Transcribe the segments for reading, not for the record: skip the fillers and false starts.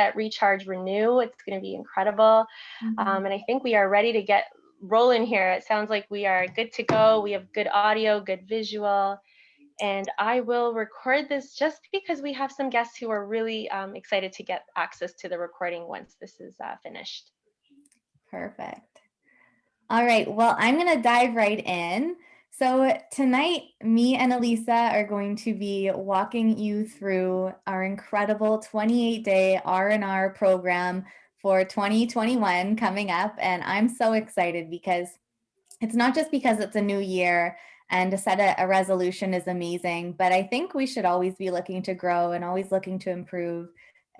reset, recharge, renew. It's going to be incredible. And I think we are ready to get rolling here. It sounds like we are good to go. We have good audio, good visual. And I will record this just because we have some guests who are really excited to get access to the recording once this is finished. Perfect. All right, well, I'm going to dive right in. So tonight, me and Elisa are going to be walking you through our incredible 28-day R&R program for 2021 coming up. And I'm so excited because it's not just because it's a new year and to set a resolution is amazing, but I think we should always be looking to grow and always looking to improve,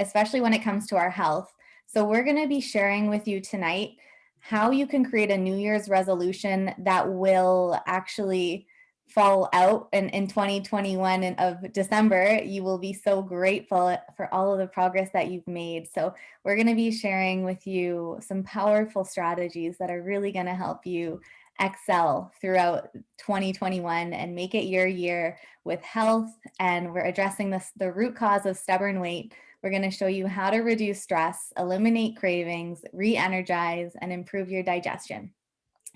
especially when it comes to our health. So we're going to be sharing with you tonight how you can create a New Year's resolution that will actually fall out in 2021 and of December. You will be so grateful for all of the progress that you've made. So we're going to be sharing with you some powerful strategies that are really going to help you excel throughout 2021 and make it your year with health. And we're addressing the root cause of stubborn weight. We're going to show you how to reduce stress, eliminate cravings, re-energize, and improve your digestion.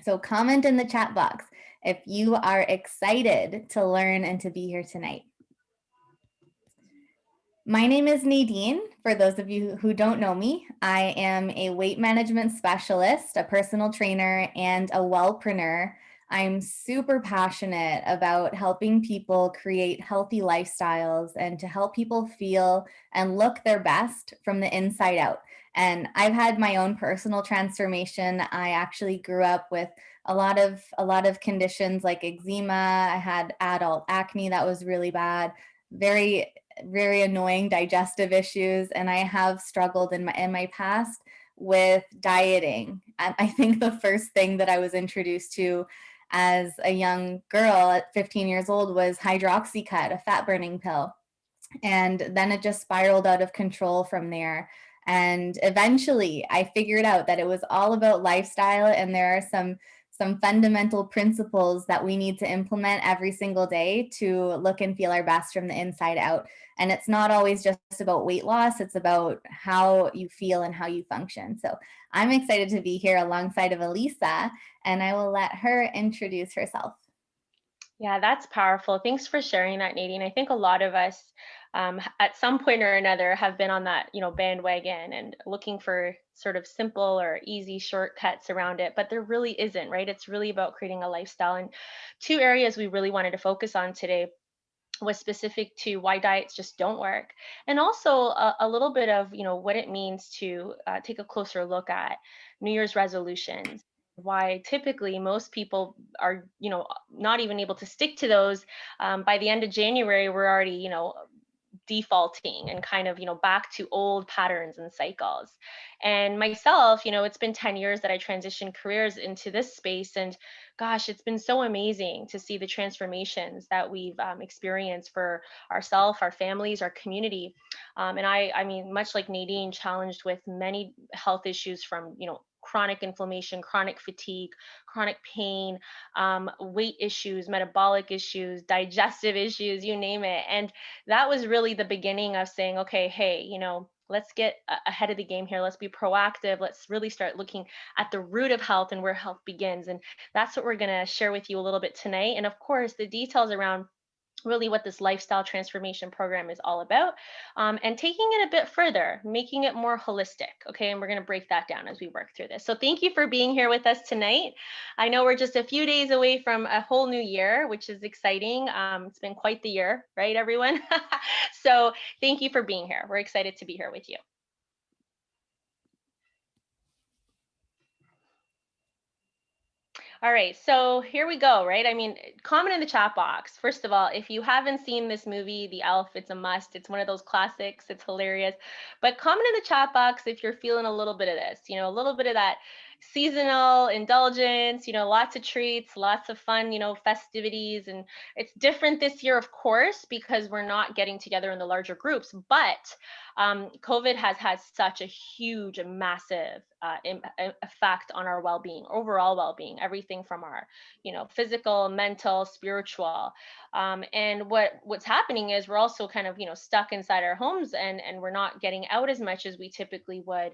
So comment in the chat box if you are excited to learn and to be here tonight. My name is Nadine. For those of you who don't know me, I am a weight management specialist, a personal trainer, and a wellpreneur. I'm super passionate about helping people create healthy lifestyles and to help people feel and look their best from the inside out. And I've had my own personal transformation. I actually grew up with a lot of conditions like eczema. I had adult acne that was really bad, very annoying digestive issues, and I have struggled in my past with dieting. I think the first thing that I was introduced to as a young girl at 15 years old was Hydroxycut, a fat burning pill. And then it just spiraled out of control from there. And eventually I figured out that it was all about lifestyle, and there are some fundamental principles that we need to implement every single day to look and feel our best from the inside out. And it's not always just about weight loss, it's about how you feel and how you function. So I'm excited to be here alongside of Elisa, and I will let her introduce herself. Yeah, that's powerful. Thanks for sharing that, Nadine. I think a lot of us at some point or another have been on that, bandwagon and looking for sort of simple or easy shortcuts around it, but there really isn't, right? It's really about creating a lifestyle. And two areas we really wanted to focus on today was specific to why diets just don't work, and also a little bit of what it means to take a closer look at New Year's resolutions, why typically most people are not even able to stick to those. By the end of January, we're already defaulting and kind of back to old patterns and cycles. And myself, it's been 10 years that I transitioned careers into this space, and gosh, it's been so amazing to see the transformations that we've experienced for ourselves, our families, our community. And I mean, much like Nadine, challenged with many health issues from chronic inflammation, chronic fatigue, chronic pain, weight issues, metabolic issues, digestive issues, you name it. And that was really the beginning of saying, okay, hey, let's get ahead of the game here. Let's be proactive. Let's really start looking at the root of health and where health begins. And that's what we're going to share with you a little bit tonight. And of course, the details around really what this lifestyle transformation program is all about, and taking it a bit further, making it more holistic. Okay, and we're going to break that down as we work through this. So thank you for being here with us tonight. I know we're just a few days away from a whole new year, which is exciting. It's been quite the year, right, everyone? So thank you for being here. We're excited to be here with you. All right, so here we go, right? I mean, comment in the chat box. First of all, if you haven't seen this movie, The Elf, it's a must. It's one of those classics. It's hilarious. But comment in the chat box if you're feeling a little bit of this, a little bit of that seasonal indulgence, lots of treats, lots of fun, festivities. And it's different this year, of course, because we're not getting together in the larger groups. But COVID has had such a huge and massive effect on our well-being, overall well-being, everything from our, physical, mental, spiritual. And what's happening is we're also kind of, stuck inside our homes, and we're not getting out as much as we typically would,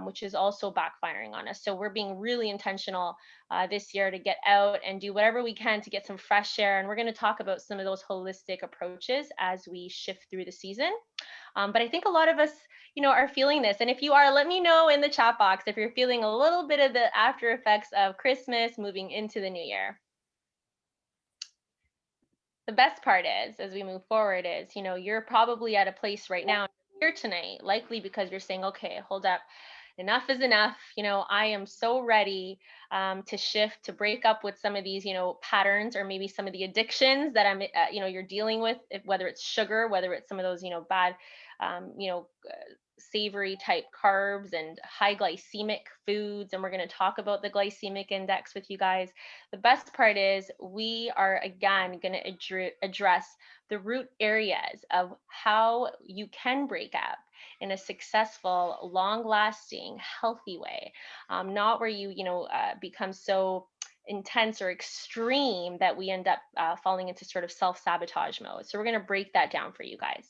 which is also backfiring on us. So we're being really intentional this year to get out and do whatever we can to get some fresh air. And we're going to talk about some of those holistic approaches as we shift through the season. But I think a lot of us, are feeling this. And if you are, let me know in the chat box if you're feeling a little bit of the after effects of Christmas moving into the new year. The best part is, as we move forward, is, you're probably at a place right now here tonight, likely because you're saying, okay, hold up, enough is enough. I am so ready to shift, to break up with some of these, patterns, or maybe some of the addictions that you're dealing with, whether it's sugar, whether it's some of those, bad, savory type carbs and high glycemic foods. And we're going to talk about the glycemic index with you guys. The best part is we are again going to address the root areas of how you can break up in a successful, long-lasting, healthy way, not where you become so intense or extreme that we end up falling into sort of self-sabotage mode. So we're going to break that down for you guys.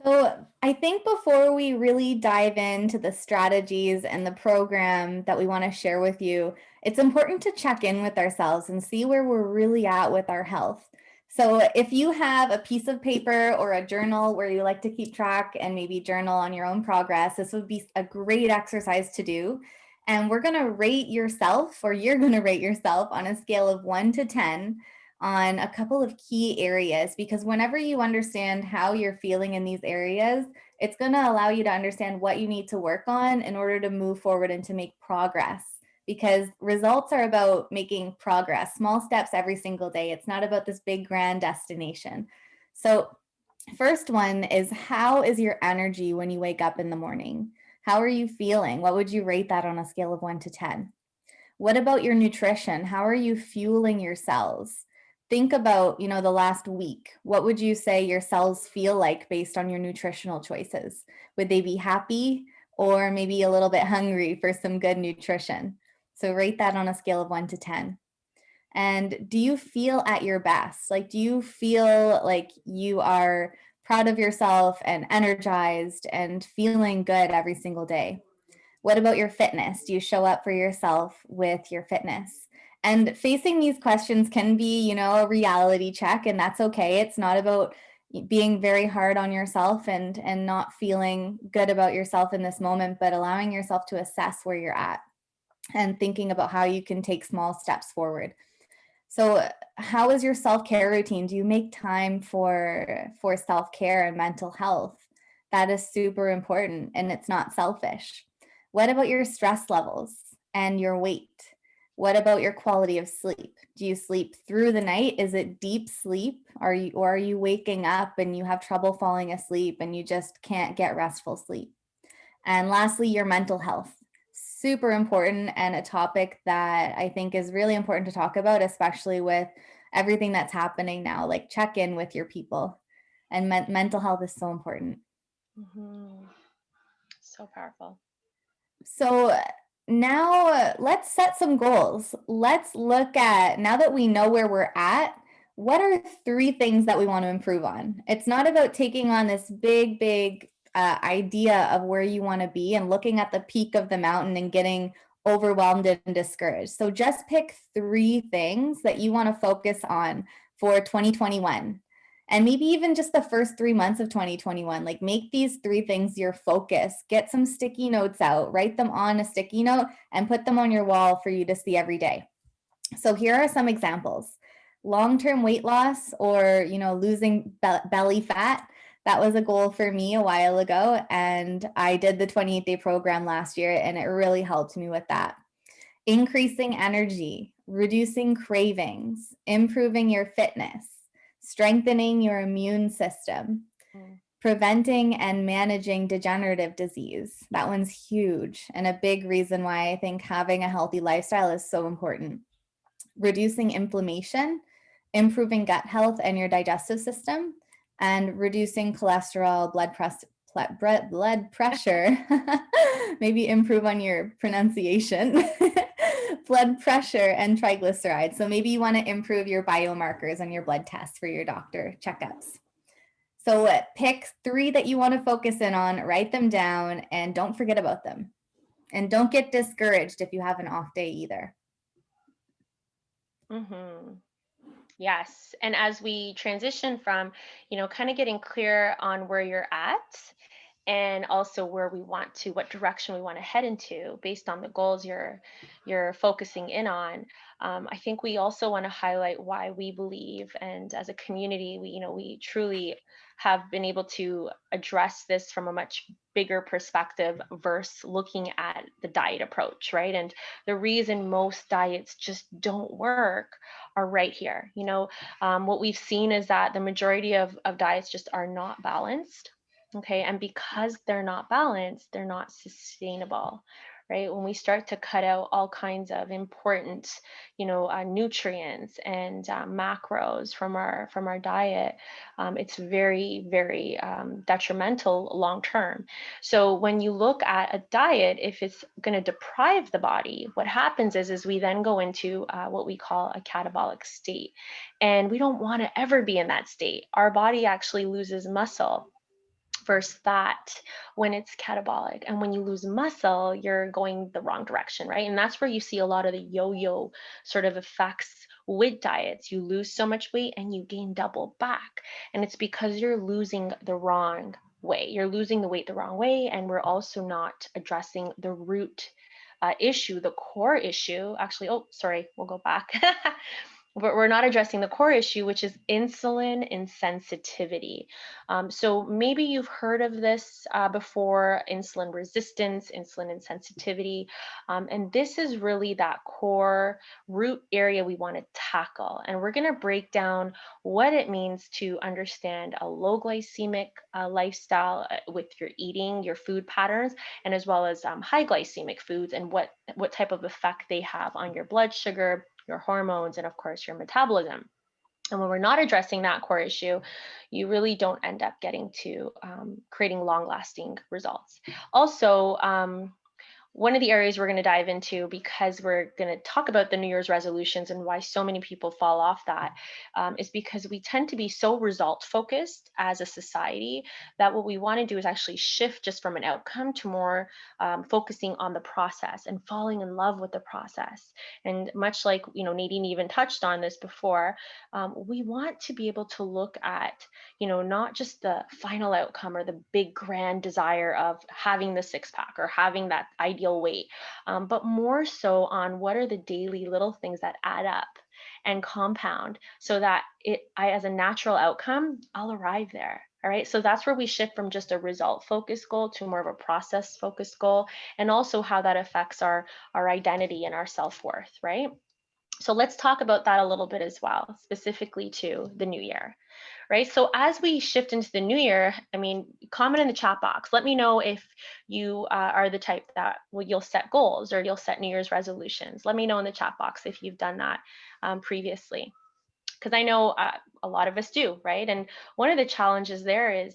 So I think before we really dive into the strategies and the program that we want to share with you, it's important to check in with ourselves and see where we're really at with our health. So if you have a piece of paper or a journal where you like to keep track and maybe journal on your own progress, this would be a great exercise to do. And we're going to rate yourself, or you're going to rate yourself on a scale of 1 to 10 on a couple of key areas, because whenever you understand how you're feeling in these areas, it's going to allow you to understand what you need to work on in order to move forward and to make progress. Because results are about making progress, small steps every single day. It's not about this big grand destination. So first one is, how is your energy when you wake up in the morning? How are you feeling? What would you rate that on a scale of 1 to 10? What about your nutrition? How are you fueling your cells? Think about, the last week. What would you say your cells feel like based on your nutritional choices? Would they be happy or maybe a little bit hungry for some good nutrition? So rate that on a scale of 1 to 10. And do you feel at your best? Like, do you feel like you are proud of yourself and energized and feeling good every single day? What about your fitness? Do you show up for yourself with your fitness? And facing these questions can be, a reality check, and that's okay. It's not about being very hard on yourself and not feeling good about yourself in this moment, but allowing yourself to assess where you're at and thinking about how you can take small steps forward. So how is your self-care routine? Do you make time for self-care and mental health? That is super important, and it's not selfish. What about your stress levels and your weight? What about your quality of sleep? Do you sleep through the night? Is it deep sleep? Are you waking up and you have trouble falling asleep and you just can't get restful sleep? And lastly, your mental health. Super important, and a topic that I think is really important to talk about, especially with everything that's happening now. Like, check in with your people, and mental health is so important. Mm-hmm. So powerful. So now let's set some goals. Let's look at, now that we know where we're at, what are 3 things that we want to improve on? It's not about taking on this big idea of where you want to be and looking at the peak of the mountain and getting overwhelmed and discouraged. So just pick 3 things that you want to focus on for 2021. And maybe even just the first 3 months of 2021, like, make these 3 things your focus. Get some sticky notes out, write them on a sticky note and put them on your wall for you to see every day. So here are some examples. Long-term weight loss, or, losing belly fat. That was a goal for me a while ago, and I did the 28-day program last year, and it really helped me with that. Increasing energy, reducing cravings, improving your fitness, strengthening your immune system, preventing and managing degenerative disease. That one's huge, and a big reason why I think having a healthy lifestyle is so important. Reducing inflammation, improving gut health and your digestive system, and reducing cholesterol, blood pressure, maybe improve on your pronunciation, blood pressure and triglycerides. So maybe you want to improve your biomarkers on your blood tests for your doctor checkups. So pick 3 that you want to focus in on, write them down, and don't forget about them. And don't get discouraged if you have an off day either. Mm-hmm. Yes. And as we transition from, kind of getting clear on where you're at and also where we want to, what direction we want to head into based on the goals you're focusing in on. I think we also want to highlight why we believe, and as a community, we truly have been able to address this from a much bigger perspective versus looking at the diet approach, right? And the reason most diets just don't work are right here. What we've seen is that the majority of diets just are not balanced. Okay. And because they're not balanced, they're not sustainable, right? When we start to cut out all kinds of important, nutrients and macros from our diet, it's very, very detrimental long term. So when you look at a diet, if it's going to deprive the body, what happens is we then go into what we call a catabolic state, and we don't want to ever be in that state. Our body actually loses muscle versus fat when it's catabolic. And when you lose muscle, you're going the wrong direction, right? And that's where you see a lot of the yo-yo sort of effects with diets. You lose so much weight and you gain double back. And it's because you're losing the wrong way. You're losing the weight the wrong way. And we're also not addressing the root issue, the core issue. Actually, oh, sorry, we'll go back. But we're not addressing the core issue, which is insulin insensitivity. So maybe you've heard of this before: insulin resistance, insulin insensitivity. And this is really that core root area we want to tackle. And we're going to break down what it means to understand a low glycemic lifestyle with your eating, your food patterns, and as well as high glycemic foods, and what type of effect they have on your blood sugar, your hormones, and of course your metabolism. And when we're not addressing that core issue, you really don't end up getting to creating long-lasting results. Also, one of the areas we're going to dive into, because we're going to talk about the New Year's resolutions and why so many people fall off that, is because we tend to be so result focused as a society that what we want to do is actually shift just from an outcome to more focusing on the process and falling in love with the process. And much like, Nadine even touched on this before, we want to be able to look at, not just the final outcome or the big grand desire of having the six pack or having that ideal weight, but more so on what are the daily little things that add up and compound so that I, as a natural outcome, I'll arrive there. All right. So that's where we shift from just a result focused goal to more of a process focused goal, and also how that affects our identity and our self-worth. Right. So let's talk about that a little bit as well, specifically to the new year. Right. So as we shift into the new year, comment in the chat box. Let me know if you are the type that you'll set goals or you'll set New Year's resolutions. Let me know in the chat box if you've done that previously, because I know a lot of us do. Right. And one of the challenges there is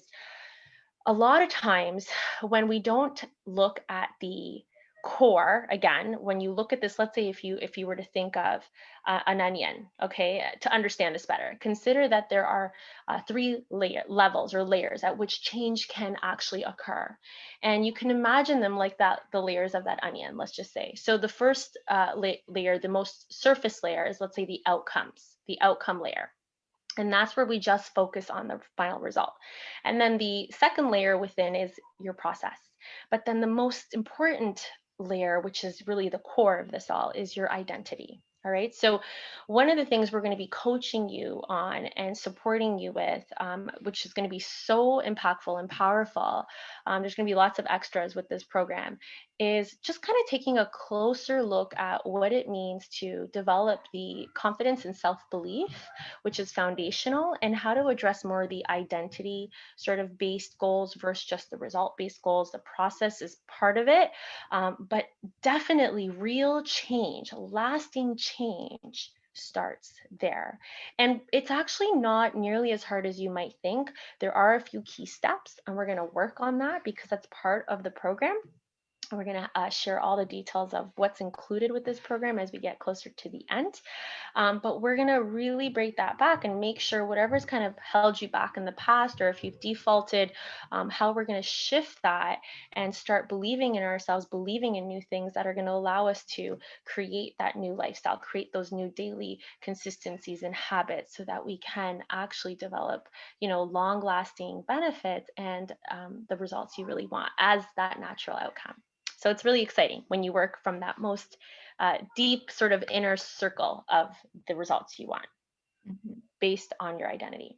a lot of times when we don't look at the core, again, when you look at this, let's say if you were to think of an onion, okay, to understand this better, consider that there are 3 levels or layers at which change can actually occur. And you can imagine them like that, the layers of that onion, let's just say. So the first layer, the most surface layer, is, let's say, the outcome layer. And that's where we just focus on the final result. And then the second layer within is your process. But then the most important layer, which is really the core of this all, is your identity. All right. So one of the things we're going to be coaching you on and supporting you with, which is going to be so impactful and powerful, there's going to be lots of extras with this program, is just kind of taking a closer look at what it means to develop the confidence and self-belief, which is foundational, and how to address more of the identity sort of based goals versus just the result based goals. The process is part of it, but definitely real change, lasting change starts there. And it's actually not nearly as hard as you might think. There are a few key steps, and we're going to work on that because that's part of the program. We're going to share all the details of what's included with this program as we get closer to the end. But we're going to really break that back and make sure whatever's kind of held you back in the past, or if you've defaulted, how we're going to shift that and start believing in ourselves, believing in new things that are going to allow us to create that new lifestyle, create those new daily consistencies and habits so that we can actually develop, long lasting benefits and the results you really want as that natural outcome. So it's really exciting when you work from that most deep sort of inner circle of the results you want based on your identity.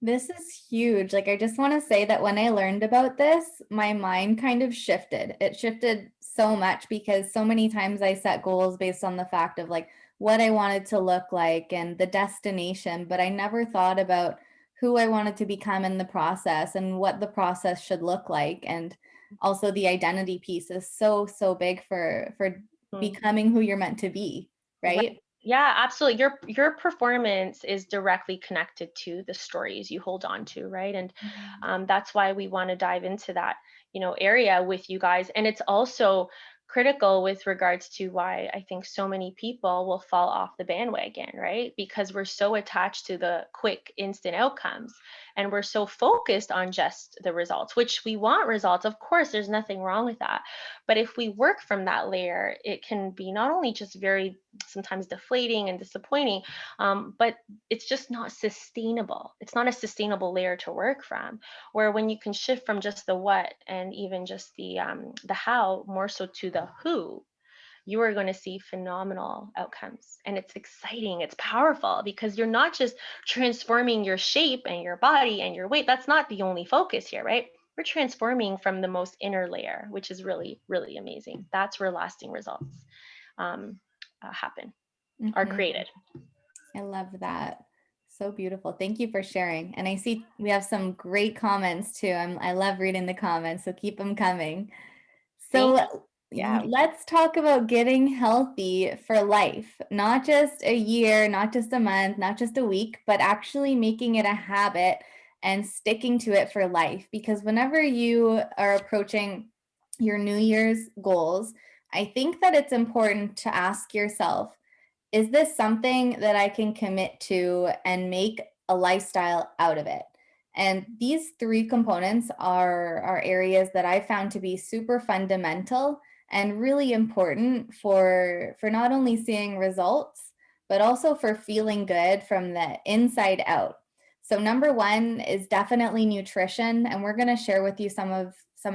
This is huge. Like, I just want to say that when I learned about this, my mind kind of shifted. It shifted so much because so many times I set goals based on the fact of like what I wanted to look like and the destination, but I never thought about who I wanted to become in the process and what the process should look like. And also the identity piece is so, so big for becoming who you're meant to be, Right. right? Yeah, absolutely. Your performance is directly connected to the stories you hold on to, right? And that's why we want to dive into that, area with you guys. And it's also critical with regards to why I think so many people will fall off the bandwagon, right? Because we're so attached to the quick, instant outcomes, and we're so focused on just the results, which we want results. Of course, there's nothing wrong with that. But if we work from that layer, it can be not only just very sometimes deflating and disappointing, but it's just not sustainable. It's not a sustainable layer to work from. Where when you can shift from just the what and even just the how, more so to the who, you are going to see phenomenal outcomes. And it's exciting, it's powerful, because you're not just transforming your shape and your body and your weight. That's not the only focus here, right? We're transforming from the most inner layer, which is really, really amazing. That's where lasting results happen, are created. I love that. So beautiful. Thank you for sharing. And I see we have some great comments too. I love reading the comments, so keep them coming. Thank you. So Yeah. let's talk about getting healthy for life, not just a year, not just a month, not just a week, but actually making it a habit and sticking to it for life. Because whenever you are approaching your New Year's goals, I think that it's important to ask yourself, is this something that I can commit to and make a lifestyle out of it? And these three components are areas that I found to be super fundamental and really important for not only seeing results, but also for feeling good from the inside out. So number one is definitely nutrition, and we're going to share with you some of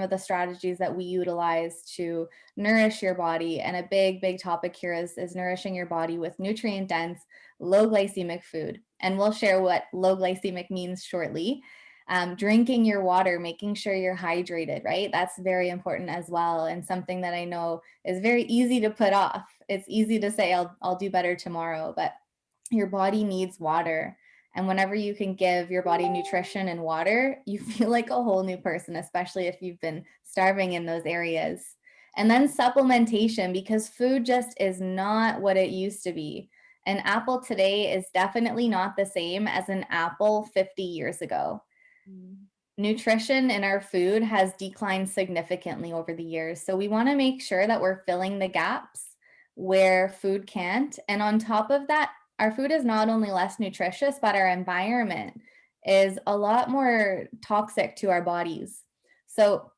the strategies that we utilize to nourish your body. And a big topic here is nourishing your body with nutrient dense, low glycemic food. And we'll share what low glycemic means shortly. Drinking your water, making sure you're hydrated, right? That's very important as well. And something that I know is very easy to put off. It's easy to say, I'll do better tomorrow, but your body needs water. And whenever you can give your body nutrition and water, you feel like a whole new person, especially if you've been starving in those areas. And then supplementation, because food just is not what it used to be. An apple today is definitely not the same as an apple 50 years ago. Nutrition in our food has declined significantly over the years. So we want to make sure that we're filling the gaps where food can't. And on top of that, our food is not only less nutritious, but our environment is a lot more toxic to our bodies. So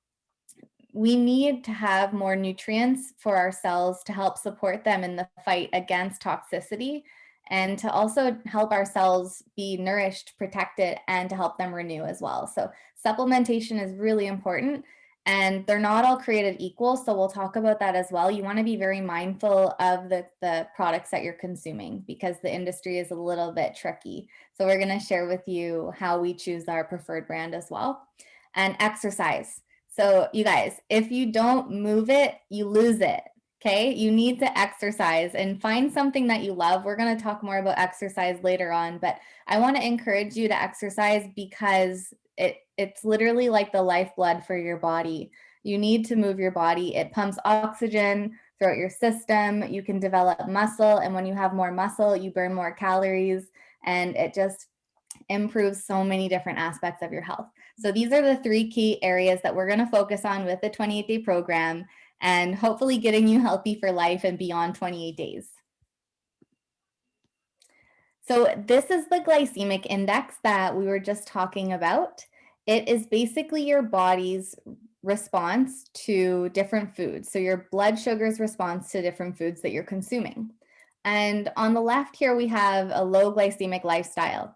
we need to have more nutrients for our cells to help support them in the fight against toxicity, and to also help our cells be nourished, protected, and to help them renew as well. So supplementation is really important, and they're not all created equal. So we'll talk about that as well. You want to be very mindful of the products that you're consuming, because the industry is a little bit tricky. So we're going to share with you how we choose our preferred brand as well. And exercise. So you guys, if you don't move it, you lose it. Okay, you need to exercise and find something that you love. We're going to talk more about exercise later on, but I want to encourage you to exercise because it's literally like the lifeblood for your body. You need to move your body. It pumps oxygen throughout your system. You can develop muscle, and when you have more muscle, you burn more calories, and it just improves so many different aspects of your health. So these are the 3 key areas that we're going to focus on with the 28-day program, and hopefully getting you healthy for life and beyond 28 days. So this is the glycemic index that we were just talking about. It is basically your body's response to different foods. So your blood sugar's response to different foods that you're consuming. And on the left here, we have a low glycemic lifestyle.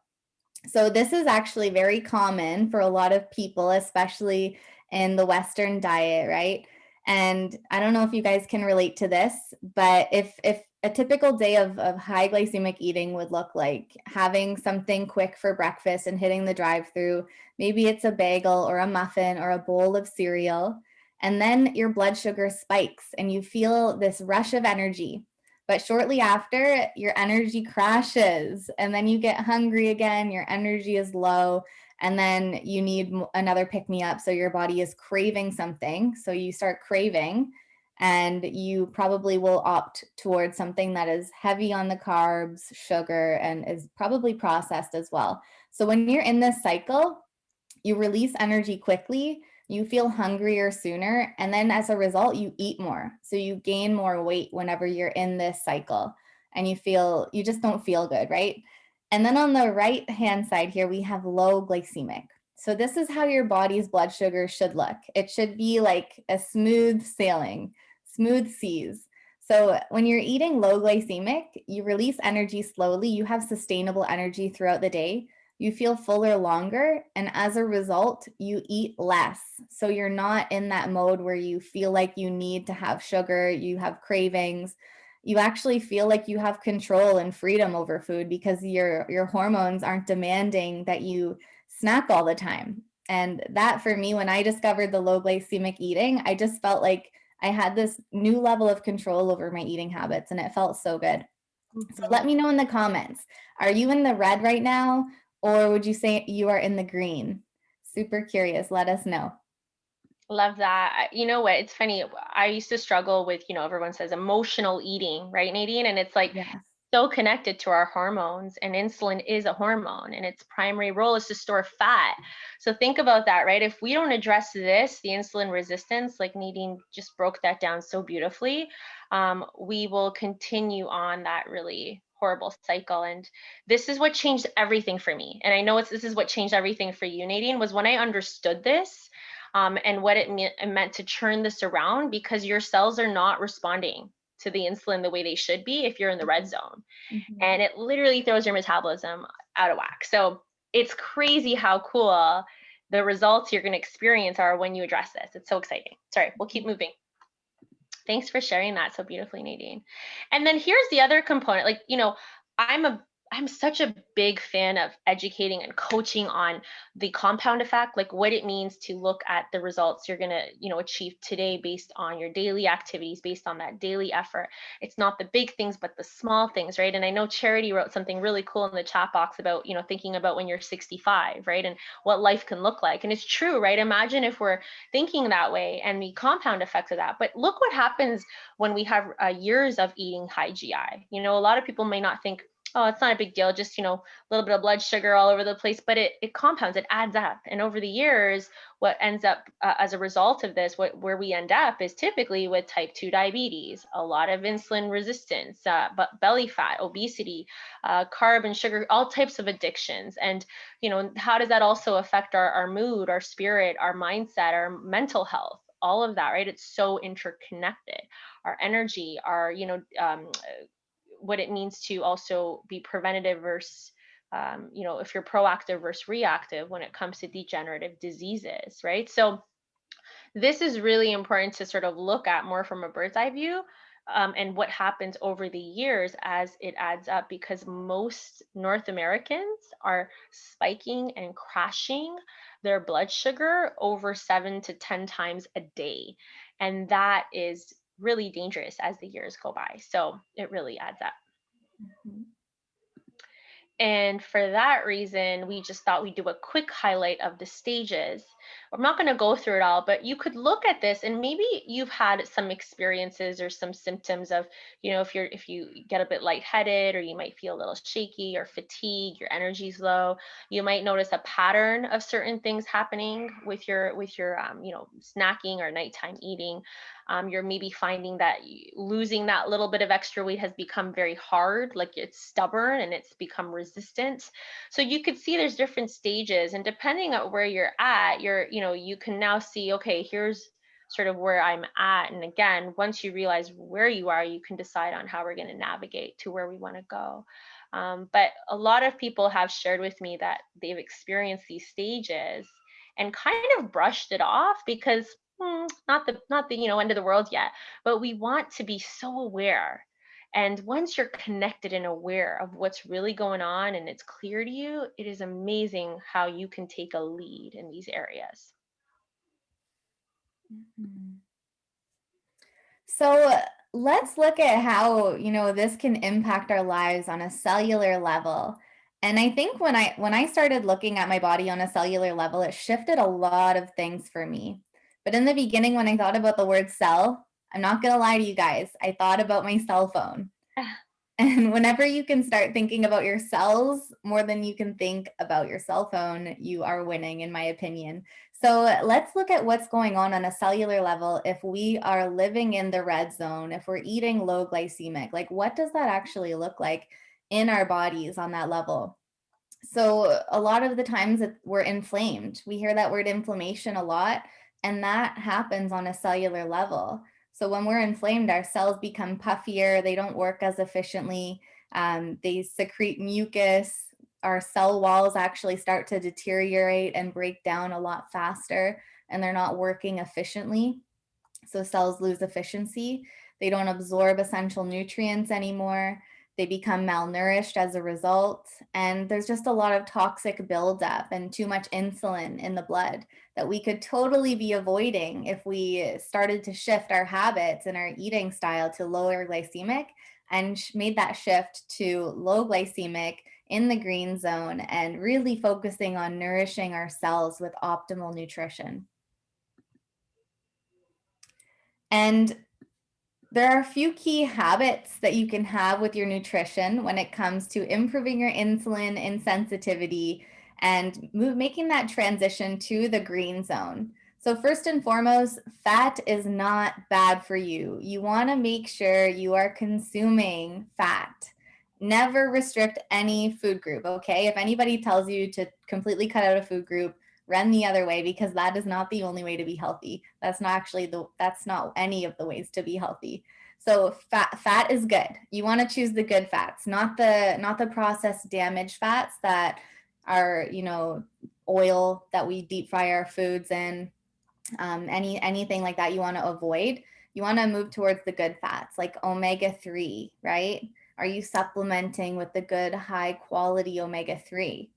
So this is actually very common for a lot of people, especially in the Western diet, right? And I don't know if you guys can relate to this, but if a typical day of high glycemic eating would look like having something quick for breakfast and hitting the drive-through, maybe it's a bagel or a muffin or a bowl of cereal, and then your blood sugar spikes and you feel this rush of energy. But shortly after, your energy crashes, and then you get hungry again, your energy is low, and then you need another pick-me-up. So your body is craving something. So you start craving, and you probably will opt towards something that is heavy on the carbs, sugar, and is probably processed as well. So when you're in this cycle, you release energy quickly, you feel hungrier sooner, and then as a result, you eat more. So you gain more weight whenever you're in this cycle, and you just don't feel good, right? And then on the right hand side here, we have low glycemic. So this is how your body's blood sugar should look. It should be like a smooth sailing, smooth seas. So when you're eating low glycemic, you release energy slowly, you have sustainable energy throughout the day. You feel fuller longer, and as a result, you eat less. So you're not in that mode where you feel like you need to have sugar, you have cravings. You actually feel like you have control and freedom over food because your hormones aren't demanding that you snack all the time. And that, for me, when I discovered the low glycemic eating, I just felt like I had this new level of control over my eating habits, and it felt so good. So Mhm. let me know in the comments. Are you in the red right now, or would you say you are in the green? Super curious. Let us know. Love that. You know what? It's funny. I used to struggle with, everyone says emotional eating, right, Nadine? And it's like Yes. so connected to our hormones, and insulin is a hormone, and its primary role is to store fat. So think about that, right? If we don't address this, the insulin resistance, like Nadine just broke that down so beautifully, we will continue on that really horrible cycle. And this is what changed everything for me. And I know this is what changed everything for you, Nadine, was when I understood this. And what it meant to turn this around, because your cells are not responding to the insulin the way they should be if you're in the red zone. Mhm. And it literally throws your metabolism out of whack. So it's crazy how cool the results you're going to experience are when you address this. It's so exciting. Sorry, we'll keep moving. Thanks for sharing that so beautifully, Nadine. And then here's the other component. Like, I'm a I'm such a big fan of educating and coaching on the compound effect, like what it means to look at the results you're going to, achieve today based on your daily activities, based on that daily effort. It's not the big things, but the small things, right? And I know Charity wrote something really cool in the chat box about, thinking about when you're 65, right? And what life can look like. And it's true, right? Imagine if we're thinking that way and the compound effects of that. But look what happens when we have years of eating high GI. A lot of people may not think, oh, it's not a big deal, just, a little bit of blood sugar all over the place, but it compounds, it adds up. And over the years, what ends up as a result of this, where we end up is typically with type 2 diabetes, a lot of insulin resistance, but belly fat, obesity, carb and sugar, all types of addictions. And, how does that also affect our mood, our spirit, our mindset, our mental health? All of that, right? It's so interconnected. Our energy, our, what it means to also be preventative versus if you're proactive versus reactive when it comes to degenerative diseases, right? So this is really important to sort of look at more from a bird's eye view, and what happens over the years as it adds up, because most North Americans are spiking and crashing their blood sugar over 7 to 10 times a day. And that is really dangerous as the years go by. So it really adds up. Mhm. And for that reason, we just thought we'd do a quick highlight of the stages. I'm not going to go through it all, but you could look at this and maybe you've had some experiences or some symptoms of, if you get a bit lightheaded or you might feel a little shaky or fatigue, your energy's low, you might notice a pattern of certain things happening with your snacking or nighttime eating. You're maybe finding that losing that little bit of extra weight has become very hard, like it's stubborn and it's become resistant. So you could see there's different stages, and depending on where you're at, you can now see, okay, here's sort of where I'm at. And again, once you realize where you are, you can decide on how we're going to navigate to where we want to go. But a lot of people have shared with me that they've experienced these stages and kind of brushed it off because not the end of the world yet, but we want to be so aware. And once you're connected and aware of what's really going on and it's clear to you, it is amazing how you can take a lead in these areas. Mhm. So let's look at how, this can impact our lives on a cellular level. And I think when I started looking at my body on a cellular level, it shifted a lot of things for me. But in the beginning, when I thought about the word cell, I'm not going to lie to you guys, I thought about my cell phone. And whenever you can start thinking about your cells more than you can think about your cell phone, you are winning, in my opinion. So let's look at what's going on a cellular level if we are living in the red zone, if we're eating low glycemic. Like, what does that actually look like in our bodies on that level? So a lot of the times we're inflamed. We hear that word inflammation a lot, and that happens on a cellular level. So when we're inflamed, our cells become puffier. They don't work as efficiently. They secrete mucus. Our cell walls actually start to deteriorate and break down a lot faster, and they're not working efficiently. So cells lose efficiency. They don't absorb essential nutrients anymore. They become malnourished as a result. And there's just a lot of toxic buildup and too much insulin in the blood that we could totally be avoiding if we started to shift our habits and our eating style to lower glycemic and made that shift to low glycemic in the green zone and really focusing on nourishing our cells with optimal nutrition. And there are a few key habits that you can have with your nutrition when it comes to improving your insulin insensitivity and making that transition to the green zone. So first and foremost, fat is not bad for you. You want to make sure you are consuming fat. Never restrict any food group, okay? If anybody tells you to completely cut out a food group, run the other way, because that is not the only way to be healthy. That's not any of the ways to be healthy. So fat is good. You want to choose the good fats, not the processed damaged fats that are, oil that we deep fry our foods in. Anything like that you want to avoid. You want to move towards the good fats like omega-3, right? Are you supplementing with the good high quality omega-3?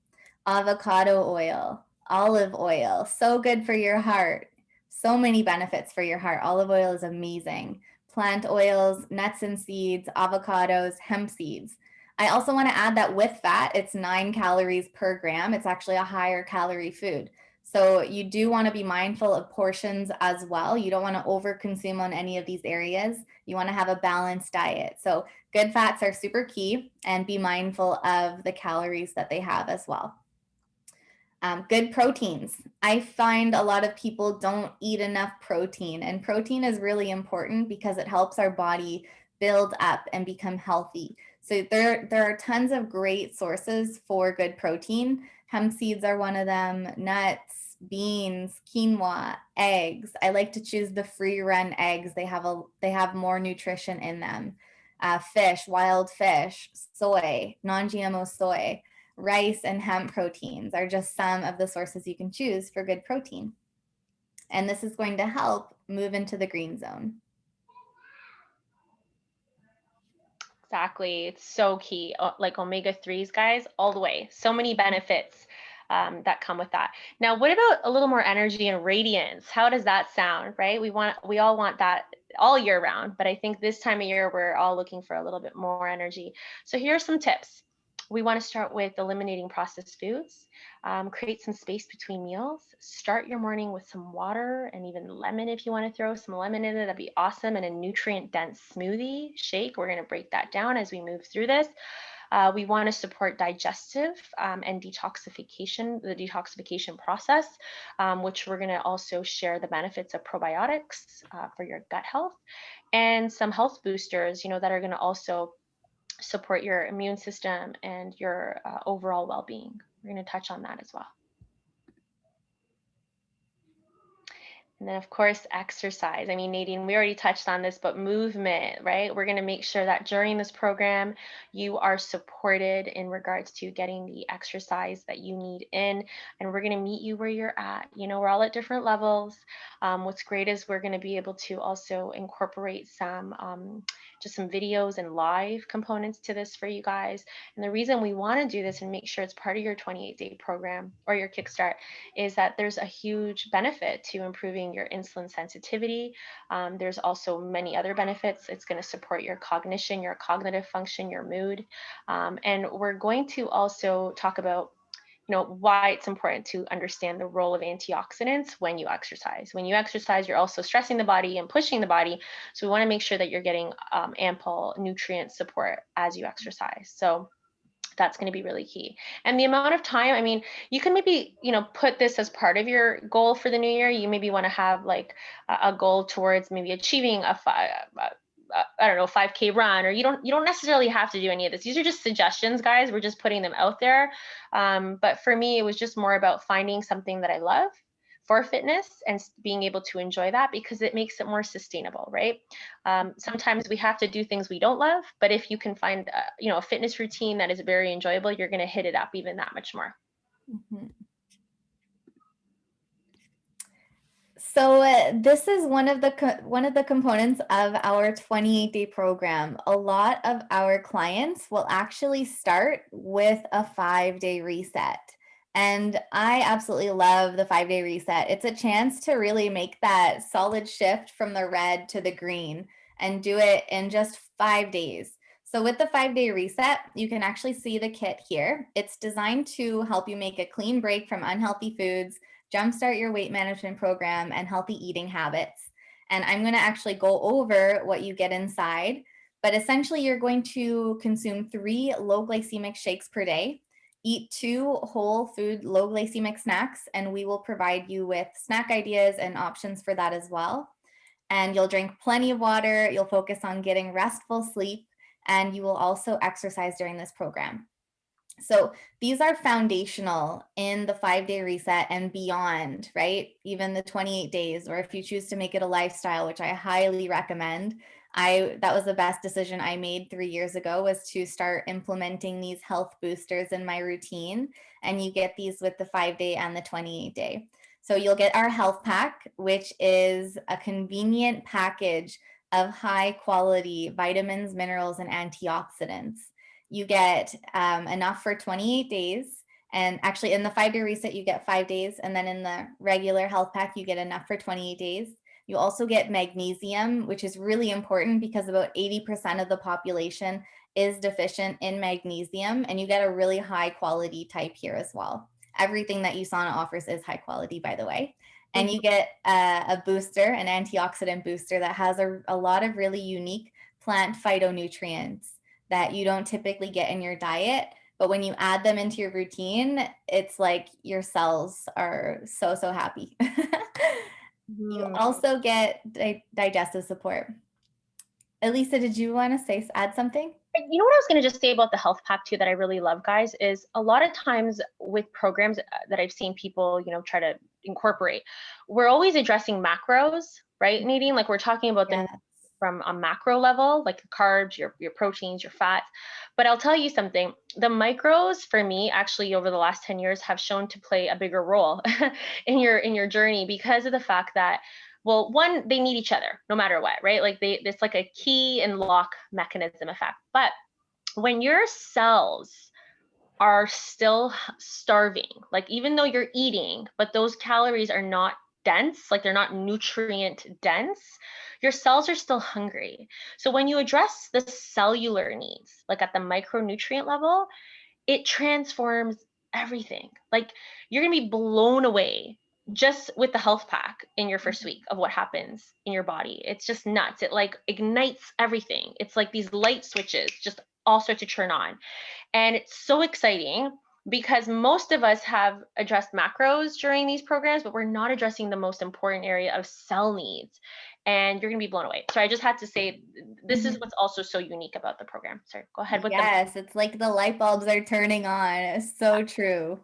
Avocado oil, olive oil, so good for your heart. So many benefits for your heart. Olive oil is amazing. Plant oils, nuts and seeds, avocados, hemp seeds. I also want to add that with fat, it's 9 calories per gram. It's actually a higher calorie food. So you do want to be mindful of portions as well. You don't want to overconsume on any of these areas. You want to have a balanced diet. So good fats are super key, and be mindful of the calories that they have as well. Good proteins. I find a lot of people don't eat enough protein, and protein is really important because it helps our body build up and become healthy. So there are tons of great sources for good protein. Hemp seeds are one of them, nuts, beans, quinoa, eggs. I like to choose the free run eggs. They have more nutrition in them. Fish, wild fish, soy, non-GMO soy. Rice and hemp proteins are just some of the sources you can choose for good protein. And this is going to help move into the green zone. Exactly. It's so key. Like omega-3s, guys, all the way. So many benefits that come with that. Now, what about a little more energy and radiance? How does that sound, right? We all want that all year round, but I think this time of year we're all looking for a little bit more energy. So here are some tips. We want to start with eliminating processed foods, create some space between meals, start your morning with some water and even lemon if you want to throw some lemon in it, that'd be awesome. And a nutrient dense smoothie shake. We're going to break that down as we move through this. We want to support digestive and the detoxification process, which we're going to also share the benefits of probiotics for your gut health and some health boosters, that are going to also support your immune system and your overall well-being. We're going to touch on that as well. And then, of course, exercise. I mean, Nadine, we already touched on this, but movement, right? We're going to make sure that during this program, you are supported in regards to getting the exercise that you need in. And we're going to meet you where you're at. We're all at different levels. What's great is we're going to be able to also incorporate just some videos and live components to this for you guys. And the reason we want to do this and make sure it's part of your 28-day program or your Kickstart is that there's a huge benefit to improving your insulin sensitivity. There's also many other benefits. It's going to support your cognition, your cognitive function, your mood. And we're going to also talk about why it's important to understand the role of antioxidants when you exercise. When you exercise, you're also stressing the body and pushing the body. So we want to make sure that you're getting ample nutrient support as you exercise. So that's going to be really key. And the amount of time, I mean, you can maybe, put this as part of your goal for the new year. You maybe want to have like a goal towards maybe achieving a 5K run, or you don't necessarily have to do any of this. These are just suggestions, guys. We're just putting them out there. But for me, it was just more about finding something that I love for fitness and being able to enjoy that, because it makes it more sustainable, right? Sometimes we have to do things we don't love, but if you can find a fitness routine that is very enjoyable, you're going to hit it up even that much more. Mm-hmm. So this is one of the components of our 28-day program. A lot of our clients will actually start with a 5-day reset. And I absolutely love the 5-day reset. It's a chance to really make that solid shift from the red to the green and do it in just 5 days. So with the 5-day reset, you can actually see the kit here. It's designed to help you make a clean break from unhealthy foods, jumpstart your weight management program, and healthy eating habits. And I'm going to actually go over what you get inside, but essentially you're going to consume 3 low glycemic shakes per day, eat 2 whole food low glycemic snacks, and we will provide you with snack ideas and options for that as well. And you'll drink plenty of water, you'll focus on getting restful sleep, and you will also exercise during this program. So these are foundational in the 5-day reset and beyond, right? Even the 28 days, or if you choose to make it a lifestyle, which I highly recommend. That was the best decision I made 3 years ago, was to start implementing these health boosters in my routine. And you get these with the 5-day and the 28-day. So you'll get our health pack, which is a convenient package of high quality vitamins, minerals, and antioxidants. You get enough for 28 days. And actually in the 5-day reset, you get 5 days. And then in the regular health pack, you get enough for 28 days. You also get magnesium, which is really important because about 80% of the population is deficient in magnesium. And you get a really high quality type here as well. Everything that USANA offers is high quality, by the way. And you get a booster, an antioxidant booster that has a lot of really unique plant phytonutrients that you don't typically get in your diet. But when you add them into your routine, it's like your cells are so happy. You also get digestive support. Elisa, did you want to add something? You know what I was going to just say about the health pack too that I really love, guys, is a lot of times with programs that I've seen people, try to incorporate, we're always addressing macros, right, Nadine? Like we're talking about them from a macro level, like the carbs, your proteins, your fats. But I'll tell you something, the micros for me actually over the last 10 years have shown to play a bigger role in your journey, because of the fact that, well, one, they need each other no matter what, right? Like it's like a key and lock mechanism effect. But when your cells are still starving, like even though you're eating, but those calories are not dense, like they're not nutrient dense, your cells are still hungry. So when you address the cellular needs, like at the micronutrient level, it transforms everything. Like, you're gonna be blown away just with the health pack in your first week of what happens in your body. It's just nuts. It like ignites everything. It's like these light switches just all start to turn on. And it's so exciting because most of us have addressed macros during these programs, but we're not addressing the most important area of cell needs. And you're going to be blown away. So I just had to say, this is Mhm. what's also so unique about the program. Sorry, go ahead with the. Yes, it's like the light bulbs are turning on. It's so true.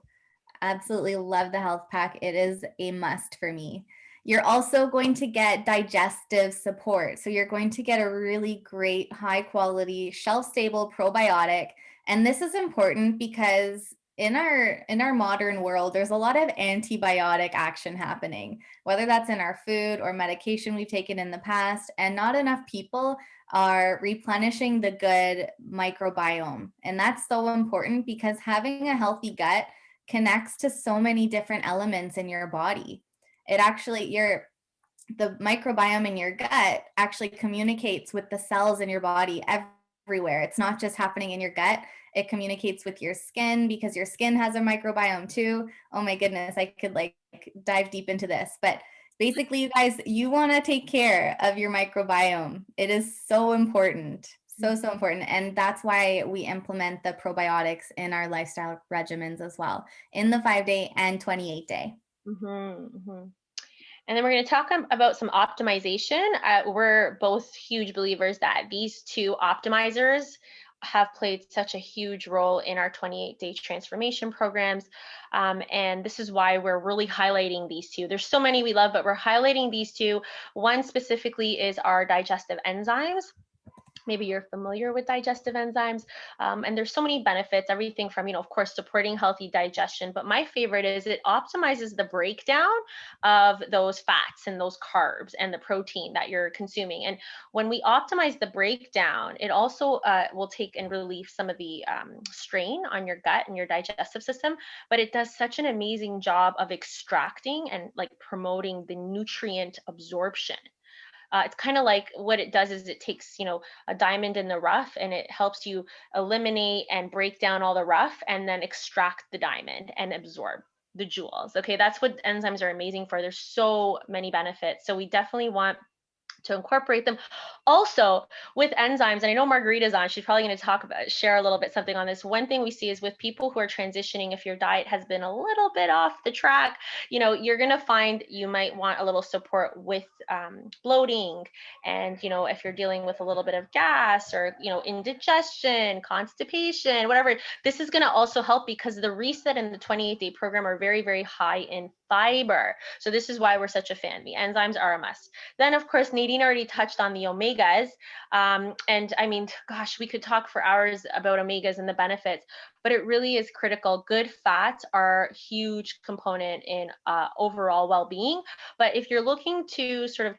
Absolutely love the health pack. It is a must for me. You're also going to get digestive support. So you're going to get a really great, high quality, shelf stable probiotic. And this is important because in our modern world, there's a lot of antibiotic action happening, whether that's in our food or medication we've taken in the past, and not enough people are replenishing the good microbiome. And that's so important because having a healthy gut connects to so many different elements in your body. It actually, the microbiome in your gut actually communicates with the cells in your body everywhere. It's not just happening in your gut. It communicates with your skin because your skin has a microbiome too. Oh my goodness, I could like dive deep into this, but basically you guys, you want to take care of your microbiome. It is so important. So important. And that's why we implement the probiotics in our lifestyle regimens as well in the 5-day and 28-day. Mhm. And then we're going to talk about some optimization. We're both huge believers that these two optimizers have played such a huge role in our 28-day transformation programs. And this is why we're really highlighting these two. There's so many we love, but we're highlighting these two. One specifically is our digestive enzymes. Maybe you're familiar with digestive enzymes, and there's so many benefits, everything from, of course, supporting healthy digestion, but my favorite is it optimizes the breakdown of those fats and those carbs and the protein that you're consuming. And when we optimize the breakdown, it also will take and relieve some of the strain on your gut and your digestive system, but it does such an amazing job of extracting and like promoting the nutrient absorption. It's kind of like what it does is it takes, a diamond in the rough and it helps you eliminate and break down all the rough and then extract the diamond and absorb the jewels. Okay, that's what enzymes are amazing for. There's so many benefits. So we definitely want to incorporate them. Also, with enzymes, and I know Margarita's on, she's probably going to share a little bit something on this. One thing we see is with people who are transitioning, if your diet has been a little bit off the track, you're going to find you might want a little support with bloating. And, if you're dealing with a little bit of gas or, indigestion, constipation, whatever, this is going to also help because the reset and the 28-day program are very, very high in fiber. So this is why we're such a fan. The enzymes are a must. Then, of course, Nadine already touched on the omegas. And I mean, gosh, we could talk for hours about omegas and the benefits, but it really is critical. Good fats are a huge component in overall well-being. But if you're looking to sort of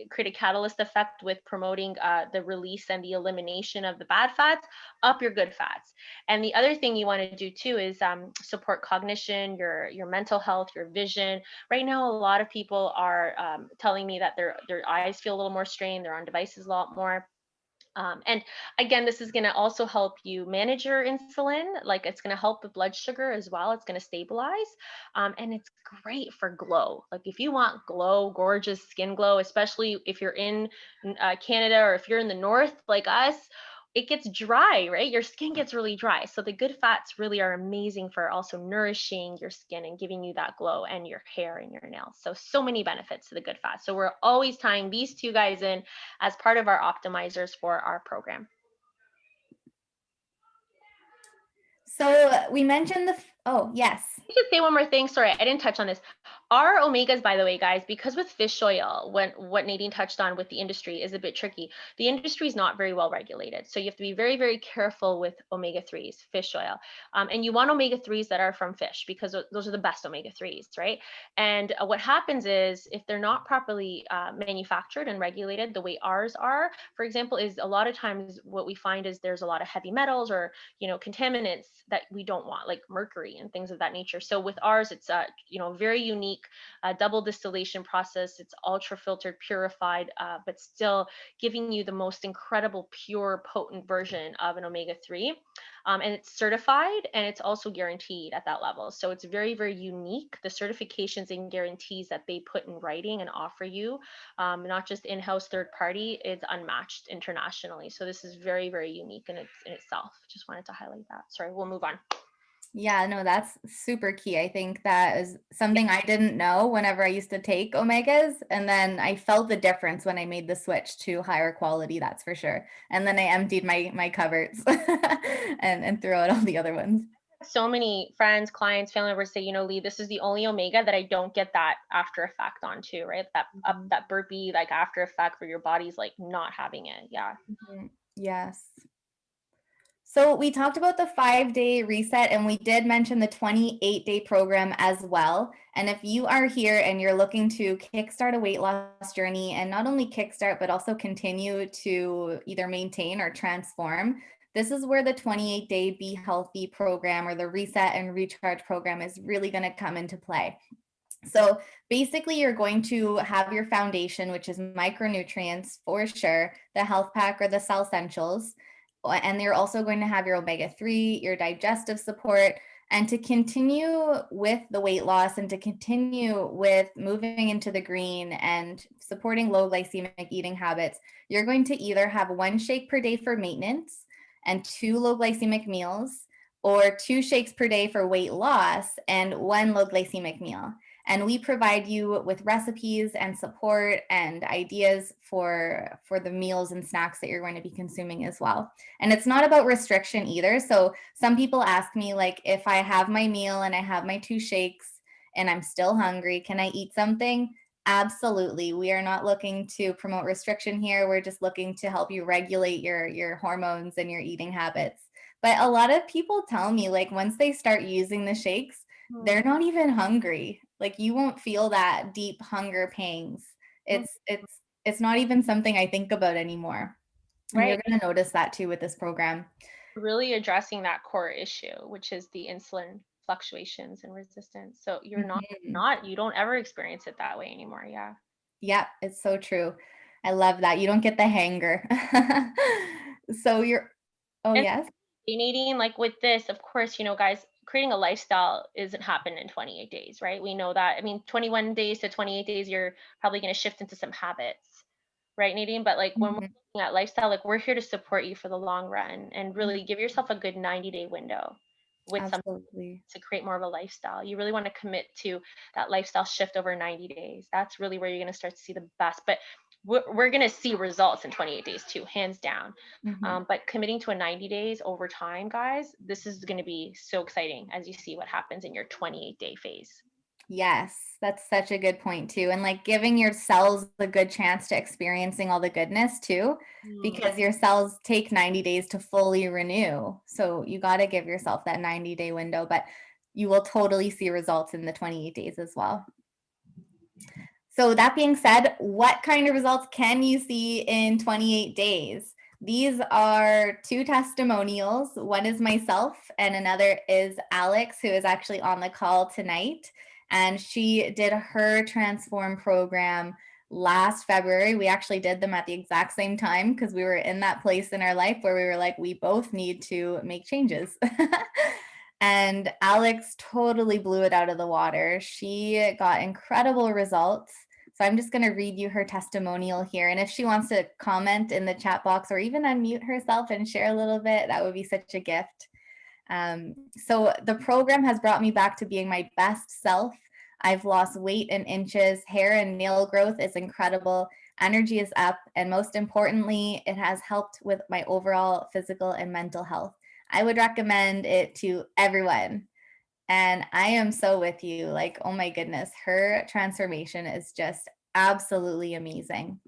create a catalyst effect with promoting the release and the elimination of the bad fats, up your good fats. And the other thing you want to do too is support cognition, your mental health, your vision. Right now, a lot of people are telling me that their eyes feel a little more strained. They're on devices a lot more. And again, this is going to also help you manage your insulin. Like, it's going to help with blood sugar as well. It's going to stabilize. And it's great for glow. Like, if you want glow, gorgeous skin glow, especially if you're in Canada or if you're in the north like us, it gets dry, right? Your skin gets really dry. So the good fats really are amazing for also nourishing your skin and giving you that glow, and your hair and your nails. So many benefits to the good fats. So we're always tying these two guys in as part of our optimizers for our program. So we mentioned oh, yes. I should say one more thing. Sorry, I didn't touch on this. Our omegas, by the way, guys, because with fish oil, what Nadine touched on with the industry is a bit tricky. The industry is not very well regulated. So you have to be very, very careful with omega-3s, fish oil. And you want omega-3s that are from fish because those are the best omega-3s, right? And what happens is if they're not properly manufactured and regulated the way ours are, for example, is a lot of times what we find is there's a lot of heavy metals or contaminants that we don't want, like mercury and things of that nature. So with ours, it's very unique unique double distillation process. It's ultra filtered, purified, but still giving you the most incredible, pure, potent version of an omega-3. And it's certified and it's also guaranteed at that level. So it's very, very unique. The certifications and guarantees that they put in writing and offer you, not just in-house third party, is unmatched internationally. So this is very, very unique in itself. Just wanted to highlight that. Sorry, we'll move on. Yeah, no, that's super key. I think that is something I didn't know whenever I used to take omegas. And then I felt the difference when I made the switch to higher quality, that's for sure. And then I emptied my cupboards and threw out all the other ones. So many friends, clients, family members say, Lee, this is the only omega that I don't get that after effect on too, right? That burpee like after effect where your body's like not having it. Yeah. Mhm. Yes. So we talked about the 5-day reset, and we did mention the 28-day program as well. And if you are here and you're looking to kickstart a weight loss journey, and not only kickstart, but also continue to either maintain or transform, this is where the 28-day Be Healthy program or the Reset and Recharge program is really going to come into play. So basically, you're going to have your foundation, which is micronutrients for sure, the health pack or the cell essentials. And you're also going to have your omega-3, your digestive support. And to continue with the weight loss and to continue with moving into the green and supporting low glycemic eating habits, you're going to either have 1 shake per day for maintenance and 2 low glycemic meals, or 2 shakes per day for weight loss and 1 low glycemic meal. And we provide you with recipes and support and ideas for the meals and snacks that you're going to be consuming as well. And it's not about restriction either. So some people ask me, like, if I have my meal and I have my 2 shakes and I'm still hungry, can I eat something? Absolutely. We are not looking to promote restriction here. We're just looking to help you regulate your hormones and your eating habits. But a lot of people tell me, like, once they start using the shakes, they're not even hungry. Like, you won't feel that deep hunger pangs. Mm, It's not even something I think about anymore. And right. you're going to notice that too with this program. Really addressing that core issue, which is the insulin fluctuations and resistance. So Mhm. you don't ever experience it that way anymore. Yeah. Yep, it's so true. I love that. You don't get the hanger. So you're oh, And yes? Nadine, like with this, of course, guys, creating a lifestyle isn't happen in 28 days, right? We know that. I mean, 21 days to 28 days, you're probably going to shift into some habits, right, Nadine? But like when we're Mhm. looking at lifestyle, like we're here to support you for the long run and Mhm. really give yourself a good 90-day window with some Absolutely. to create more of a lifestyle. You really want to commit to that lifestyle shift over 90 days. That's really where you're going to start to see the best. But we're going to see results in 28 days too, hands down. Mhm. But committing to a 90 days over time, guys, this is going to be so exciting as you see what happens in your 28-day phase. Yes, that's such a good point too. And like giving your cells a good chance to experiencing all the goodness too, Mm, because your cells take 90 days to fully renew. So you got to give yourself that 90-day window, but you will totally see results in the 28 days as well. So that being said, what kind of results can you see in 28 days? These are 2 testimonials. One is myself and another is Alex, who is actually on the call tonight. And she did her Transform program last February. We actually did them at the exact same time because we were in that place in our life where we were like, we both need to make changes. And Alex totally blew it out of the water. She got incredible results. So I'm just going to read you her testimonial here. And if she wants to comment in the chat box or even unmute herself and share a little bit, that would be such a gift. So the program has brought me back to being my best self. I've lost weight in inches, hair and nail growth is incredible, energy is up, and most importantly, it has helped with my overall physical and mental health. I would recommend it to everyone. And I am so with you. Like, oh my goodness, her transformation is just absolutely amazing.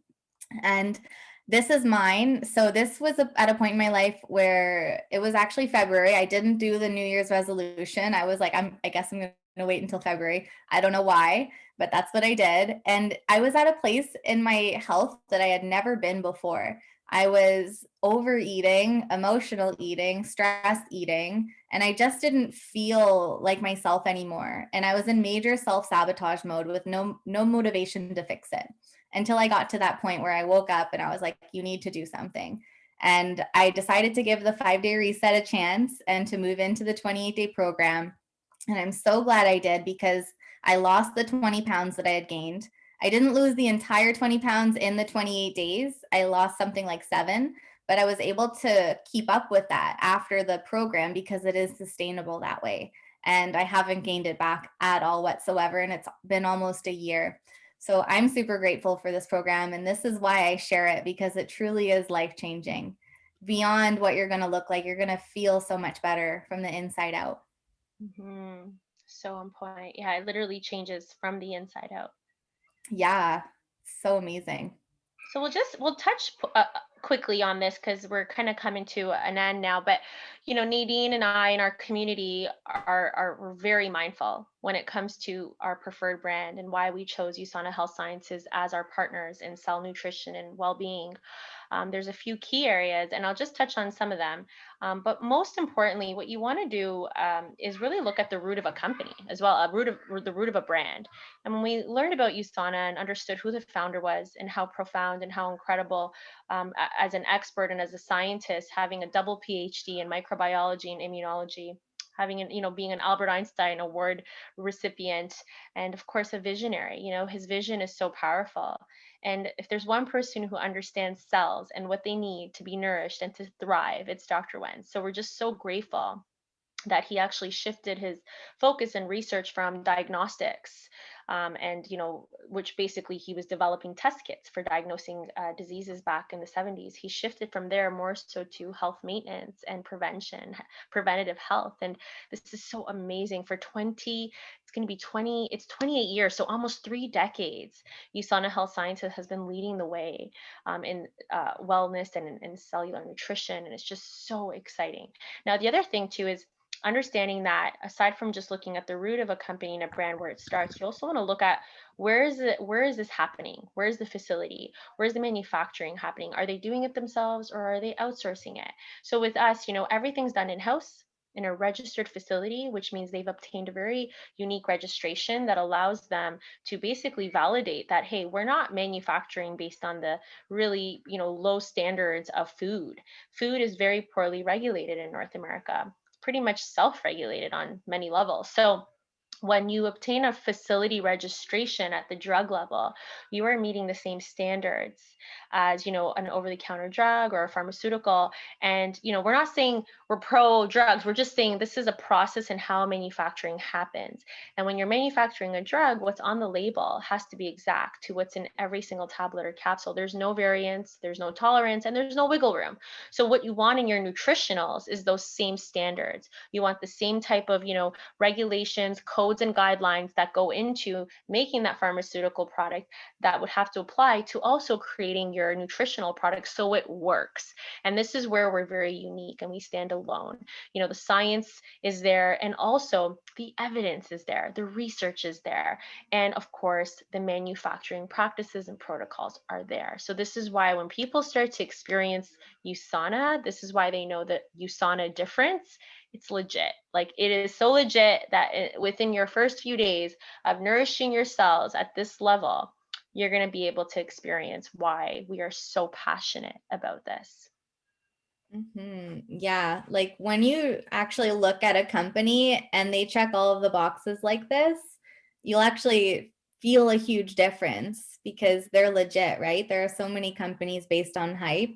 And this is mine. So this was at a point in my life where it was actually February. I didn't do the New Year's resolution. I was like, I guess I'm going to wait until February. I don't know why, but that's what I did. And I was at a place in my health that I had never been before. I was overeating, emotional eating, stress eating, and I just didn't feel like myself anymore. And I was in major self-sabotage mode with no motivation to fix it until I got to that point where I woke up and I was like, you need to do something. And I decided to give the 5-day reset a chance and to move into the 28-day program. And I'm so glad I did because I lost the 20 pounds that I had gained. I didn't lose the entire 20 pounds in the 28 days. I lost something like 7, but I was able to keep up with that after the program because it is sustainable that way. And I haven't gained it back at all whatsoever. And it's been almost a year. So I'm super grateful for this program. And this is why I share it, because it truly is life changing. Beyond what you're going to look like, you're going to feel so much better from the inside out. Hmm. So on point. Yeah, it literally changes from the inside out. Yeah, so amazing. So we'll touch quickly on this because we're kind of coming to an end now. But Nadine and I and our community are we're very mindful when it comes to our preferred brand and why we chose USANA Health Sciences as our partners in cell nutrition and well-being. There's a few key areas, and I'll just touch on some of them. But most importantly, what you want to do is really look at the root of a company as well, the root of a brand. And when we learned about USANA and understood who the founder was and how profound and how incredible, as an expert and as a scientist, having a double PhD in microbiology and immunology, being an Albert Einstein Award recipient, and of course a visionary. His vision is so powerful. And if there's one person who understands cells and what they need to be nourished and to thrive, it's Dr. Wen. So we're just so grateful that he actually shifted his focus and research from diagnostics, and which basically he was developing test kits for diagnosing diseases back in the 70s. He shifted from there more so to health maintenance and preventative health. And this is so amazing. For 20 it's going to be 20 it's 28 years, so almost 3 decades, USANA Health Sciences has been leading the way in wellness and in cellular nutrition, and it's just so exciting. Now, the other thing too is understanding that aside from just looking at the root of a company and a brand where it starts, you also want to look at where is this happening? Where is the facility? Where's the manufacturing happening? Are they doing it themselves or are they outsourcing it? So with us, everything's done in-house in a registered facility, which means they've obtained a very unique registration that allows them to basically validate that, hey, we're not manufacturing based on the really, low standards of food. Food is very poorly regulated in North America, pretty much self-regulated on many levels. So when you obtain a facility registration at the drug level, you are meeting the same standards as, an over-the-counter drug or a pharmaceutical. And, we're not saying we're pro drugs. We're just saying this is a process and how manufacturing happens. And when you're manufacturing a drug, what's on the label has to be exact to what's in every single tablet or capsule. There's no variance, there's no tolerance, and there's no wiggle room. So what you want in your nutritionals is those same standards. You want the same type of, regulations, codes, and guidelines that go into making that pharmaceutical product that would have to apply to also creating your nutritional product so it works. And this is where we're very unique and we stand alone. The science is there, and also the evidence is there, the research is there, and of course, the manufacturing practices and protocols are there. So this is why when people start to experience USANA, this is why they know that USANA difference, it's legit. Like, it is so legit that within your first few days of nourishing your cells at this level, you're going to be able to experience why we are so passionate about this. Yeah, like when you actually look at a company and they check all of the boxes like this, you'll actually feel a huge difference because they're legit, right? There are so many companies based on hype,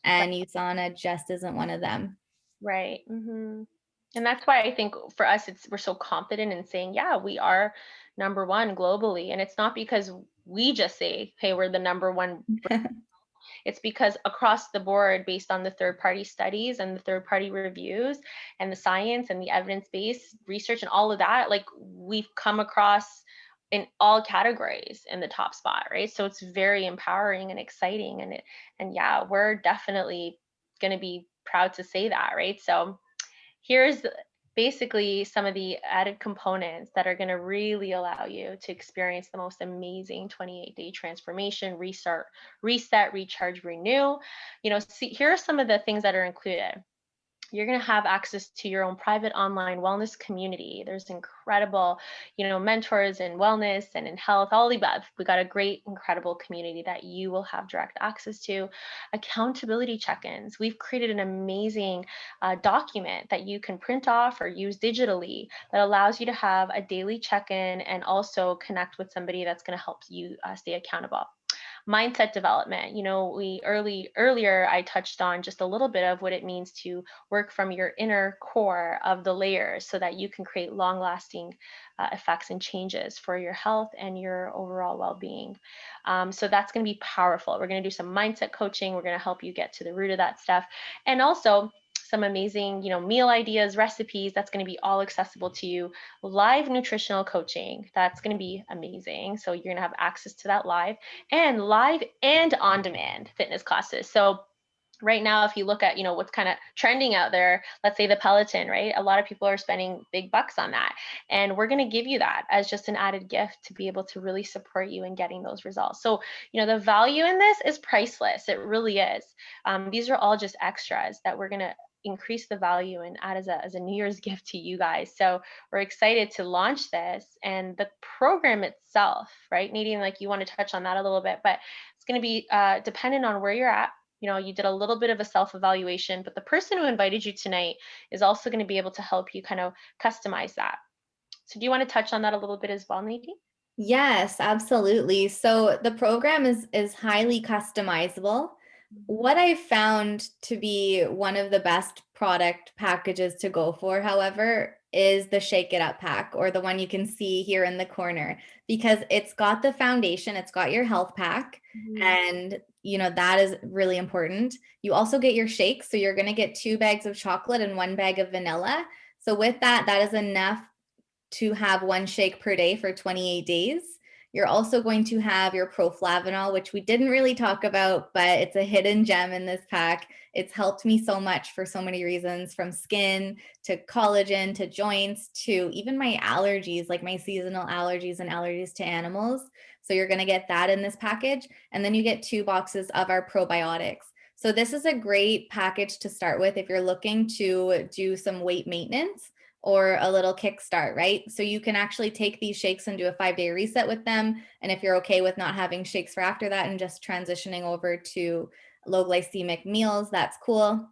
and USANA just isn't one of them. Right. And that's why I think for us, we're so confident in saying, yeah, we are number one globally. And it's not because we just say, hey, we're the number one. It's because across the board, based on the third party studies and the third party reviews and the science and the evidence based research and all of that, like, we've come across in all categories in the top spot, right? So it's very empowering and exciting. And yeah, we're definitely going to be proud to say that, right? So here's basically some of the added components that are going to really allow you to experience the most amazing 28-day transformation, reset, recharge, renew. See, here are some of the things that are included. You're going to have access to your own private online wellness community. There's incredible, mentors in wellness and in health, all the above. We got a great, incredible community that you will have direct access to. Accountability check-ins. We've created an amazing document that you can print off or use digitally that allows you to have a daily check-in and also connect with somebody that's going to help you stay accountable. Mindset development. Earlier I touched on just a little bit of what it means to work from your inner core of the layers so that you can create long lasting effects and changes for your health and your overall well-being. So that's going to be powerful. We're going to do some mindset coaching. We're going to help you get to the root of that stuff, and also some amazing, meal ideas, recipes. That's going to be all accessible to you. Live nutritional coaching. That's going to be amazing. So you're going to have access to that live and on demand fitness classes. So right now, if you look at, what's kind of trending out there, let's say the Peloton, right? A lot of people are spending big bucks on that. And we're going to give you that as just an added gift to be able to really support you in getting those results. So, the value in this is priceless. It really is. These are all just extras that we're going to increase the value and add as a New Year's gift to you guys. So we're excited to launch this, and the program itself, right? Nadine, like, you want to touch on that a little bit, but it's going to be dependent on where you're at. You did a little bit of a self-evaluation, but the person who invited you tonight is also going to be able to help you kind of customize that. So do you want to touch on that a little bit as well, Nadine? Yes, absolutely. So the program is highly customizable. What I found to be one of the best product packages to go for, however, is the Shake It Up pack, or the one you can see here in the corner, because it's got the foundation, it's got your health pack, Mhm. and that is really important. You also get your shakes, so you're going to get 2 bags of chocolate and 1 bag of vanilla. So with that, that is enough to have 1 shake per day for 28 days. You're also going to have your proflavanol, which we didn't really talk about, but it's a hidden gem in this pack. It's helped me so much for so many reasons, from skin to collagen to joints to even my allergies, like my seasonal allergies and allergies to animals. So you're going to get that in this package. And then you get 2 boxes of our probiotics. So this is a great package to start with if you're looking to do some weight maintenance or a little kickstart, right? So you can actually take these shakes and do a 5-day reset with them. And if you're okay with not having shakes for after that and just transitioning over to low glycemic meals, that's cool.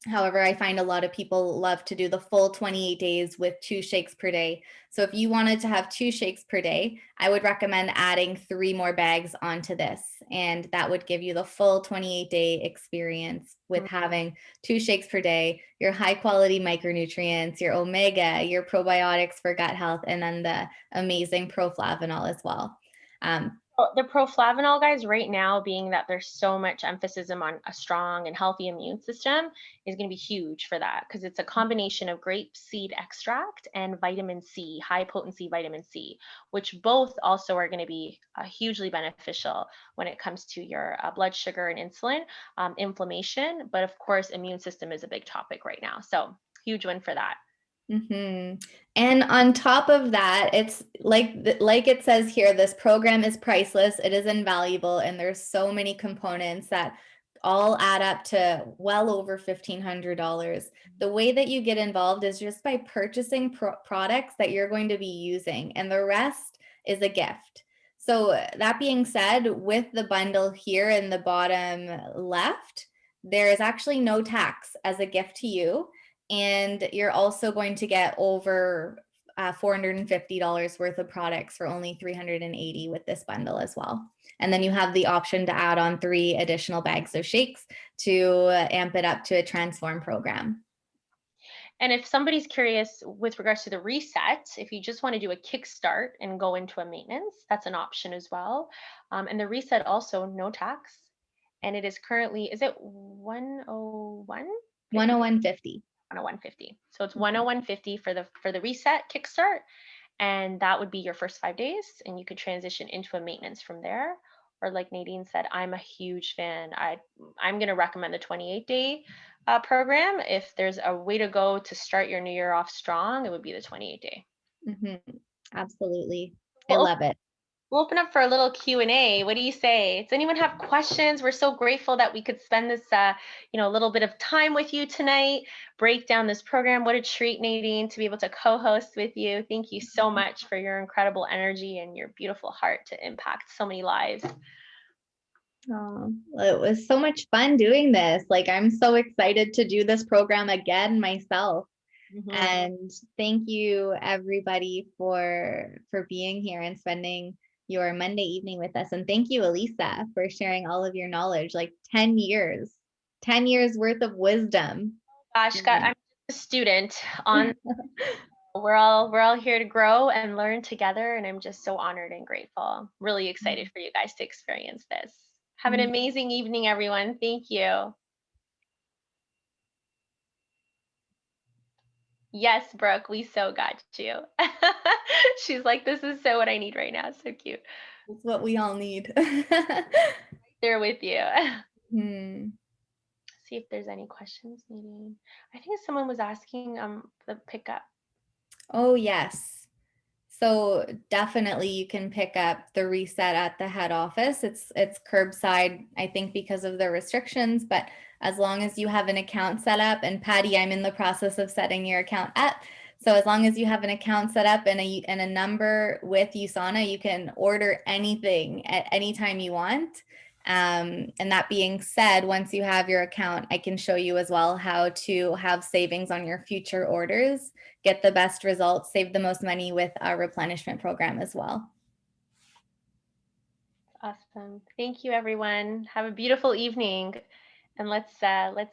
However, I find a lot of people love to do the full 28 days with 2 shakes per day. So if you wanted to have 2 shakes per day, I would recommend adding 3 more bags onto this. And that would give you the full 28-day experience with having 2 shakes per day, your high quality micronutrients, your omega, your probiotics for gut health, and then the amazing proflavanol as well. Well, the proflavanol, guys, right now, being that there's so much emphasis on a strong and healthy immune system, is going to be huge for that, because it's a combination of grape seed extract and vitamin C, high potency vitamin C, which both also are going to be hugely beneficial when it comes to your blood sugar and insulin, inflammation. But of course, immune system is a big topic right now. So huge win for that. And on top of that, it's like it says here, this program is priceless. It is invaluable, and there's so many components that all add up to well over $1,500. The way that you get involved is just by purchasing products that you're going to be using, and the rest is a gift. So that being said, with the bundle here in the bottom left, there is actually no tax as a gift to you. And you're also going to get over $450 worth of products for only $380 with this bundle as well. And then you have the option to add on 3 additional bags of shakes to amp it up to a transform program. And if somebody's curious with regards to the reset, if you just want to do a kickstart and go into a maintenance, that's an option as well. And the reset also no tax. And it is currently, is it 101.50? 101.50. 101.50. So it's 101.50 for the reset kickstart. And that would be your first 5 days. And you could transition into a maintenance from there. or like Nadine said, I'm a huge fan. I'm going to recommend the 28-day program. If there's a way to go to start your new year off strong, it would be the 28-day. Absolutely. I Well, love it. we'll open up for a little Q&A. What do you say? Does anyone have questions? We're so grateful that we could spend this, a little bit of time with you tonight, break down this program. What a treat, Nadine, to be able to co-host with you. Thank you so much for your incredible energy and your beautiful heart to impact so many lives. Oh, it was so much fun doing this. Like, I'm so excited to do this program again myself. And thank you everybody for being here and spending your Monday evening with us. And thank you, Elisa, for sharing all of your knowledge, like 10 years worth of wisdom. Gosh, God, I'm a student on. We're all here to grow and learn together, and I'm just so honored and grateful. Really excited for you guys to experience this. Have an amazing evening, everyone. Thank you. Yes, Brooke, we so got you. She's like, this is so what I need right now. So cute. It's what we all need. They're with you. Hmm. See if there's any questions, Nadine. I think someone was asking the pickup. Oh, yes. So definitely you can pick up the reset at the head office. It's curbside, I think, because of the restrictions, but as long as you have an account set up, and Patty, I'm in the process of setting your account up. So as long as you have an account set up and a number with USANA, you can order anything at any time you want. And that being said, once you have your account, I can show you as well how to have savings on your future orders, get the best results, save the most money with our replenishment program as well. Awesome. Thank you, everyone. Have a beautiful evening. And let's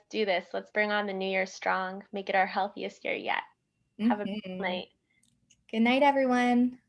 do this. Let's bring on the new year strong. Make it our healthiest year yet. Have a beautiful night. Good night, everyone.